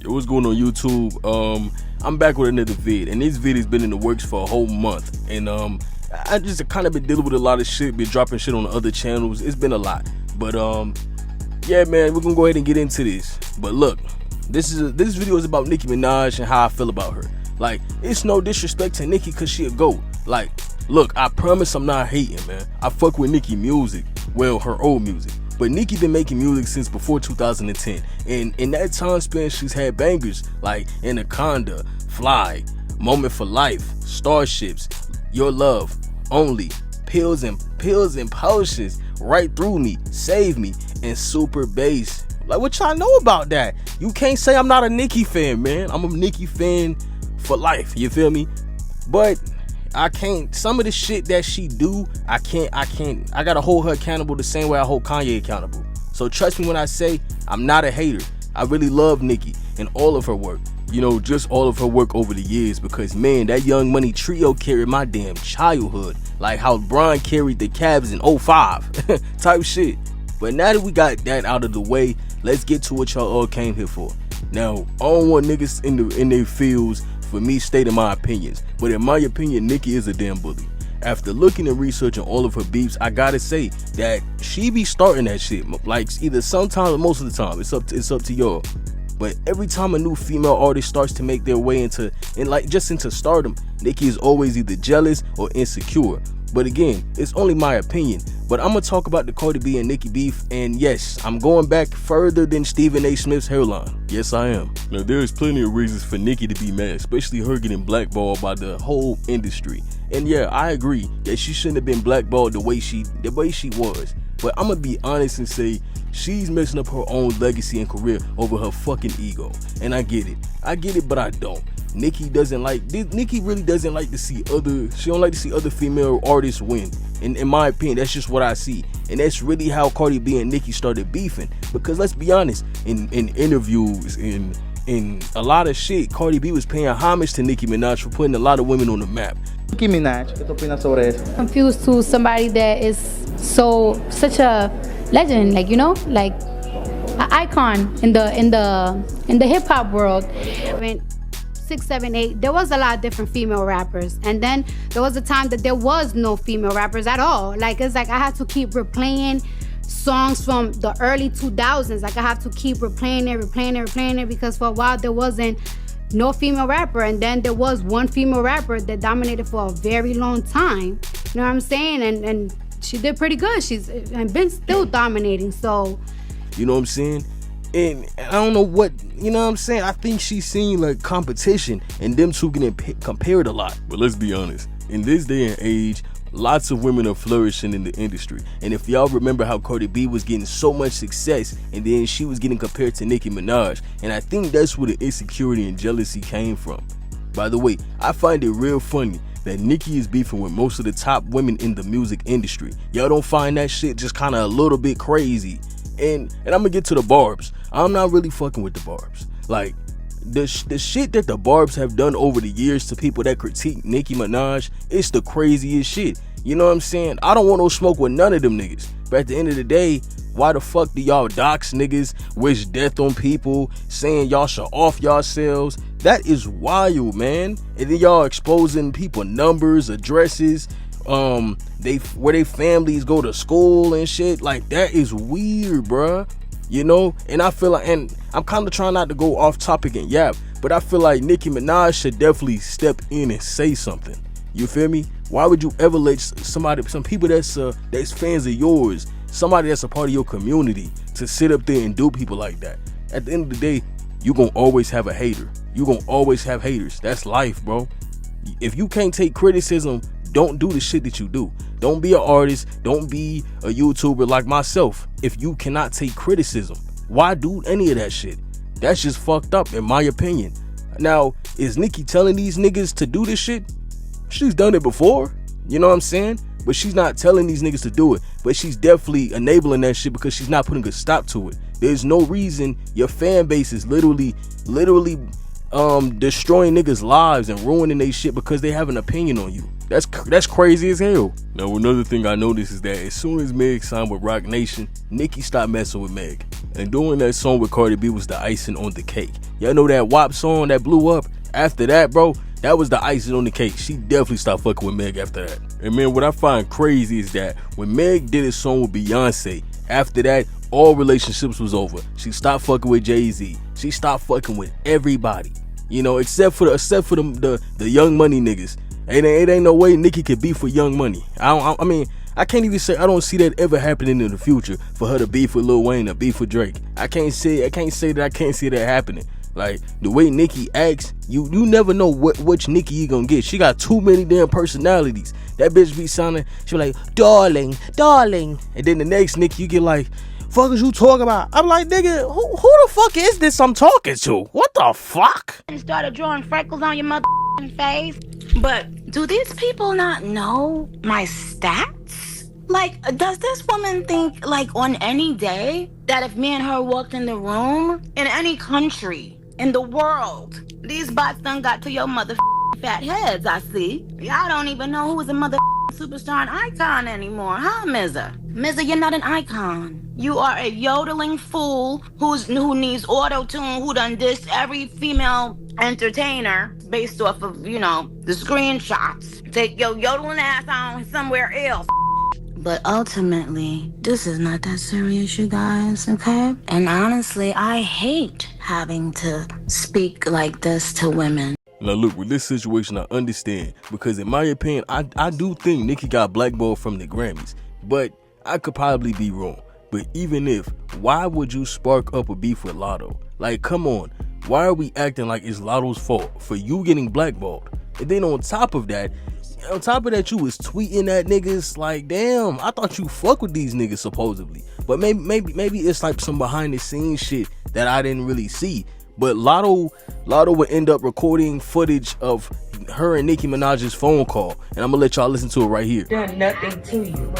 What's going on YouTube? I'm back with another vid, and this vid has been in the works for a whole month, and I just kind of been dealing with a lot of shit, been dropping shit on other channels. It's been a lot, but yeah, man, we're gonna go ahead and get into this. But look, this video is about Nicki Minaj and how I feel about her. Like, it's no disrespect to Nicki because she a GOAT. Like, look, I promise I'm not hating, man. I fuck with Nicki music, well, her old music. But Nicki been making music since before 2010, and in that time span, she's had bangers like Anaconda, Fly, Moment for Life, Starships, Your Love, Only, Pills and Potions, Right Through Me, Save Me, and Super Bass. Like, what y'all know about that? You can't say I'm not a Nicki fan, man. I'm a Nicki fan for life, you feel me? But I can't, some of the shit that she do, I gotta hold her accountable the same way I hold Kanye accountable. So trust me when I say I'm not a hater. I really love Nicki and all of her work. You know, just all of her work over the years, because man, that Young Money trio carried my damn childhood. Like how Bron carried the Cavs in 05 type shit. But now that we got that out of the way, let's get to what y'all all came here for. Now, I don't want niggas in their fields for me stating my opinions, but in my opinion, Nicki is a damn bully. After looking and researching all of her beefs, I gotta say that she be starting that shit. Like, either sometimes or most of the time. It's up to y'all. But every time a new female artist starts to make their way into stardom, Nicki is always either jealous or insecure. But again, it's only my opinion. But I'm gonna talk about the Cardi B and Nicki beef, and yes, I'm going back further than Stephen A. Smith's hairline. Yes, I am. Now, there's plenty of reasons for Nicki to be mad, especially her getting blackballed by the whole industry. And yeah, I agree that she shouldn't have been blackballed the way she was. But I'm gonna be honest and say she's messing up her own legacy and career over her fucking ego. And I get it, but I don't. Nicki really doesn't like to see other female artists win. In my opinion, that's just what I see. And that's really how Cardi B and Nicki started beefing. Because let's be honest, in interviews, in a lot of shit, Cardi B was paying homage to Nicki Minaj for putting a lot of women on the map. Nicki Minaj, ¿qué tú opinas sobre eso? Confused to somebody that is such a legend, like, you know, like an icon in the hip hop world. I mean, 6, 7, 8, there was a lot of different female rappers, and then there was a time that there was no female rappers at all. Like, it's like I had to keep replaying songs from the early 2000s. Like, I have to keep replaying it because for a while there wasn't no female rapper, and then there was one female rapper that dominated for a very long time. You know what I'm saying? And she did pretty good. She's been still dominating. So, you know what I'm saying? And I don't know what, you know what I'm saying? I think she's seen like competition and them two getting compared a lot. But let's be honest, in this day and age, lots of women are flourishing in the industry. And if y'all remember how Cardi B was getting so much success and then she was getting compared to Nicki Minaj, and I think that's where the insecurity and jealousy came from. By the way, I find it real funny that Nicki is beefing with most of the top women in the music industry. Y'all don't find that shit just kind of a little bit crazy? And I'm gonna get to the Barbs. I'm not really fucking with the Barbs. Like, the shit that the Barbs have done over the years to people that critique Nicki Minaj, it's the craziest shit. You know what I'm saying? I don't want no smoke with none of them niggas. But at the end of the day, why the fuck do y'all dox niggas, wish death on people, saying y'all should off yourselves? That is wild, man. And then y'all exposing people numbers, addresses, where they families go to school and shit. Like, that is weird, bruh. You know, and I feel like, and I'm kind of trying not to go off topic and yap, but I feel like Nicki Minaj should definitely step in and say something. You feel me? Why would you ever let some people that's fans of yours, somebody that's a part of your community, to sit up there and do people like that? At the end of the day, you gonna always have a hater. You gonna always have haters. That's life, bro. If you can't take criticism, don't do the shit that you do. Don't be an artist. Don't be a YouTuber like myself. If you cannot take criticism, why do any of that shit? That's just fucked up, in my opinion. Now, is Nicki telling these niggas to do this shit? She's done it before. You know what I'm saying? But she's not telling these niggas to do it. But she's definitely enabling that shit because she's not putting a stop to it. There's no reason your fan base is literally destroying niggas' lives and ruining their shit because they have an opinion on you. That's crazy as hell. Now another thing I noticed is that as soon as Meg signed with Roc Nation, Nicki stopped messing with Meg. And doing that song with Cardi B was the icing on the cake. Y'all know that WAP song that blew up? After that, bro, that was the icing on the cake. She definitely stopped fucking with Meg after that. And man, what I find crazy is that when Meg did a song with Beyonce, after that, all relationships was over. She stopped fucking with Jay-Z. She stopped fucking with everybody. You know, except for the Young Money niggas. It ain't no way Nicki could beef with Young Money. I mean, I can't even say I don't see that ever happening in the future for her to beef with Lil Wayne or beef with Drake. I can't say that I can't see that happening. Like the way Nicki acts, you never know which Nicki you gonna get. She got too many damn personalities. That bitch be sounding, she be like, darling, and then the next Nicki you get like, fuck is you talking about? I'm like, nigga, who the fuck is this I'm talking to? What the fuck? And started drawing freckles on your mother face. But do these people not know my stats? Like, does this woman think, like, on any day that if me and her walked in the room, in any country, in the world, these bots done got to your mother fat heads, I see. Y'all don't even know who's a mother superstar and icon anymore, huh, Mizza? Mizza, you're not an icon. You are a yodeling fool who needs auto-tune, who done dissed every female entertainer based off of, you know, the screenshots. Take your yodeling ass on somewhere else. But ultimately, this is not that serious, you guys, okay? And honestly, I hate having to speak like this to women. Now look, with this situation, I understand, because in my opinion, I do think Nicki got blackballed from the Grammys, but I could probably be wrong. But even if, why would you spark up a beef with Lotto? Like, come on, why are we acting like it's Lotto's fault for you getting blackballed? And then on top of that, you was tweeting at niggas like, damn, I thought you fuck with these niggas supposedly. But maybe it's like some behind the scenes shit that I didn't really see. But Lotto would end up recording footage of her and Nicki Minaj's phone call, and I'm gonna let y'all listen to it right here. Done nothing to you.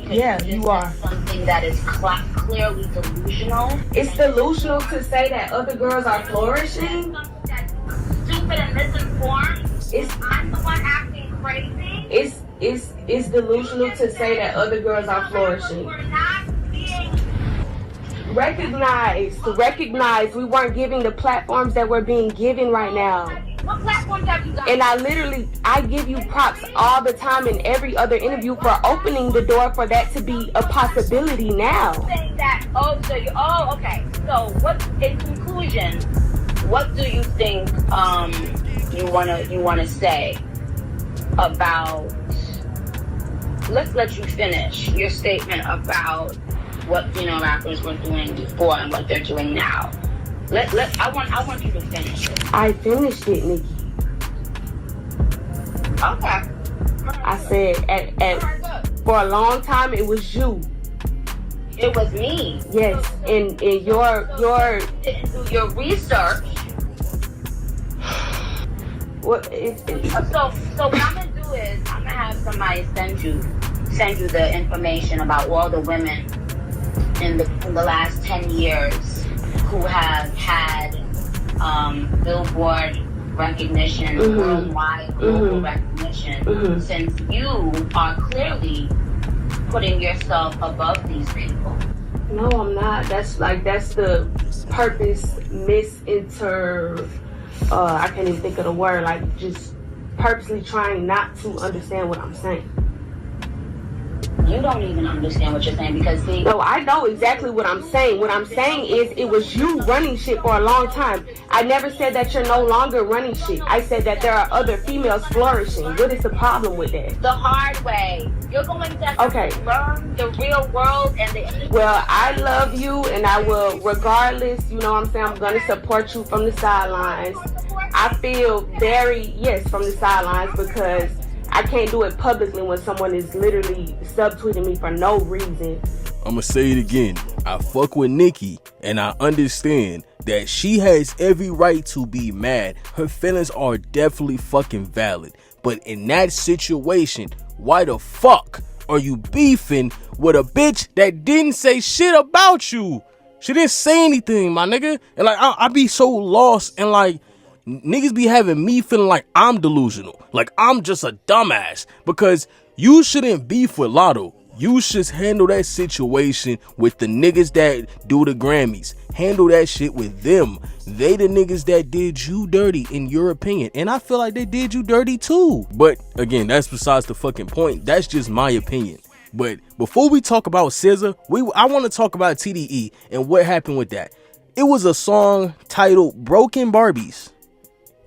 Yeah, you are. Something that is clearly delusional. It's delusional to say that other girls are flourishing. Stupid and misinformed. I'm the one acting crazy. It's delusional to say that other girls are flourishing. We're not being Recognize we weren't giving the platforms that we're being given right now. What platforms have you got? And I give you props all the time in every other interview for opening the door for that to be a possibility now. Saying that, okay. So what, in conclusion, what do you think you wanna say about, let's let you finish your statement about what rappers were doing before and what they're doing now. I want you to finish it. I finished it, Nicki. Okay. I said for a long time it was you. It was me. Yes, and your didn't do your research. What? So what I'm gonna do is I'm gonna have somebody send you the information about all the women in the last 10 years who have had Billboard recognition, worldwide global recognition, since you are clearly putting yourself above these people. No, I'm not. That's the purpose I can't even think of the word, like just purposely trying not to understand what I'm saying. You don't even understand what you're saying because see. No, I know exactly what I'm saying. What I'm saying is it was you running shit for a long time. I never said that you're no longer running shit. I said that there are other females flourishing. What is the problem with that? The hard way. You're going to learn the real world and the... Well, I love you and I will, regardless, you know what I'm saying, I'm going to support you from the sidelines. I feel from the sidelines because I can't do it publicly when someone is literally subtweeting me for no reason. I'ma say it again. I fuck with Nicki and I understand that she has every right to be mad. Her feelings are definitely fucking valid. But in that situation, why the fuck are you beefing with a bitch that didn't say shit about you? She didn't say anything, my nigga. And like, I be so lost and like, niggas be having me feeling like I'm delusional, like I'm just a dumbass, because you shouldn't beef with Lotto. You should handle that situation with the niggas that do the Grammys. Handle that shit with them. They the niggas that did you dirty, in your opinion. And I feel like they did you dirty too. But again, that's besides the fucking point. That's just my opinion. But before we talk about SZA, I want to talk about TDE and what happened with that. It was a song titled Broken Barbies.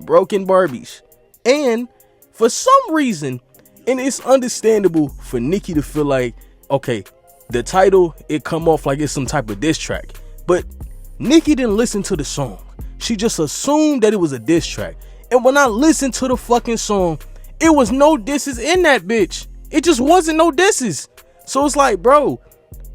Broken Barbies. And for some reason, and it's understandable for Nicki to feel like, okay, the title, it come off like it's some type of diss track. But Nicki didn't listen to the song. She just assumed that it was a diss track. And when I listened to the fucking song, it was no disses in that bitch. It just wasn't no disses. So it's like, bro,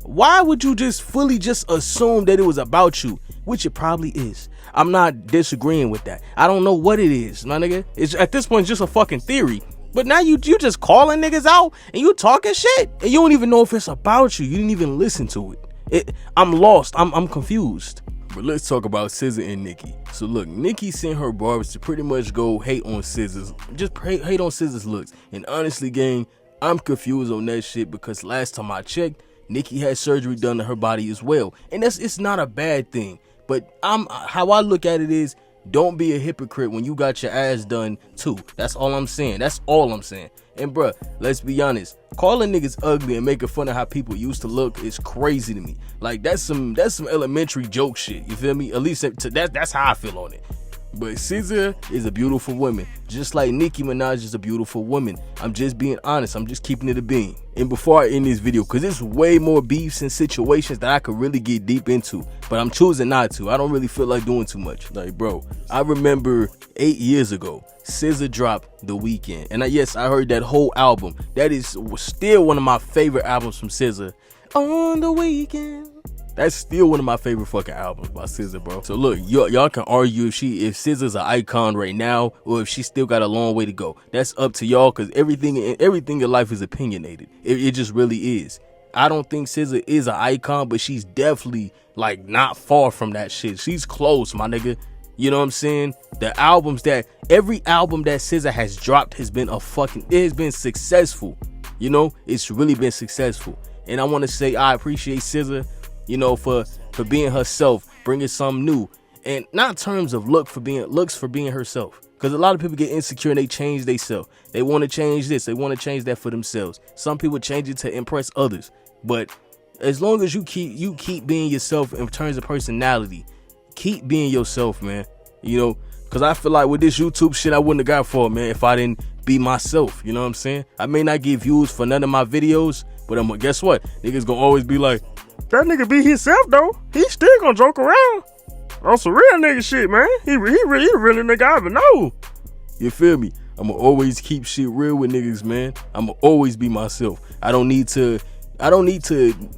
why would you just fully just assume that it was about you? Which it probably is. I'm not disagreeing with that. I don't know what it is, my nigga. It's at this point, it's just a fucking theory. But now you just calling niggas out and you talking shit and you don't even know if it's about you. You didn't even listen to it. I'm lost. I'm confused. But let's talk about SZA and Nicki. So look, Nicki sent her barbers to pretty much go hate on SZA's, just hate on SZA's looks. And honestly, gang, I'm confused on that shit because last time I checked, Nicki had surgery done to her body as well. And it's not a bad thing. But how I look at it is, don't be a hypocrite when you got your ass done too. That's all I'm saying. That's all I'm saying. And bruh, let's be honest. Calling niggas ugly and making fun of how people used to look is crazy to me. Like that's some elementary joke shit. You feel me? At least that's how I feel on it. But SZA is a beautiful woman, just like Nicki Minaj is a beautiful woman. I'm just being honest. I'm just keeping it a bean. And before I end this video, because there's way more beefs and situations that I could really get deep into, but I'm choosing not to. I don't really feel like doing too much. Like, bro, I remember 8 years ago, SZA dropped The Weeknd. And yes, I heard that whole album. That was still one of my favorite albums from SZA. On the Weeknd. That's still one of my favorite fucking albums by SZA, bro. So look, y'all can argue if SZA's an icon right now or if she still got a long way to go. That's up to y'all, because everything in life is opinionated. It just really is. I don't think SZA is an icon, but she's definitely like not far from that shit. She's close, my nigga. You know what I'm saying? Every album that SZA has dropped has been it has been successful. You know, it's really been successful. And I want to say I appreciate SZA, you know, for being herself, bringing something new, and not in terms of looks for being herself. Because a lot of people get insecure and they change themselves. They want to change this, they want to change that for themselves. Some people change it to impress others. But as long as you keep being yourself in terms of personality, keep being yourself, man. You know, because I feel like with this YouTube shit, I wouldn't have got for it, man, if I didn't be myself. You know what I'm saying? I may not get views for none of my videos, but guess what? Niggas gonna always be like, that nigga be himself though. He still gonna joke around. On some real nigga shit, man. He really the realest nigga I ever know. You feel me? I'ma always keep shit real with niggas, man. I'ma always be myself. I don't need to,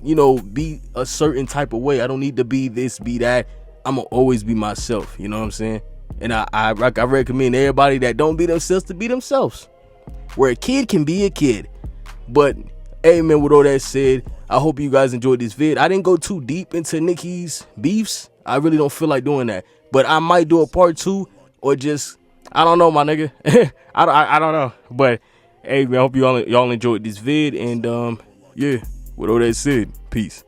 you know, be a certain type of way. I don't need to be this, be that. I'ma always be myself. You know what I'm saying? And I recommend everybody that don't be themselves to be themselves. Where a kid can be a kid. But hey, man, with all that said, I hope you guys enjoyed this vid. I didn't go too deep into Nicki's beefs. I really don't feel like doing that. But I might do a part 2 or just, I don't know, my nigga. I don't know. But hey, man, I hope y'all enjoyed this vid. And yeah, with all that said, peace.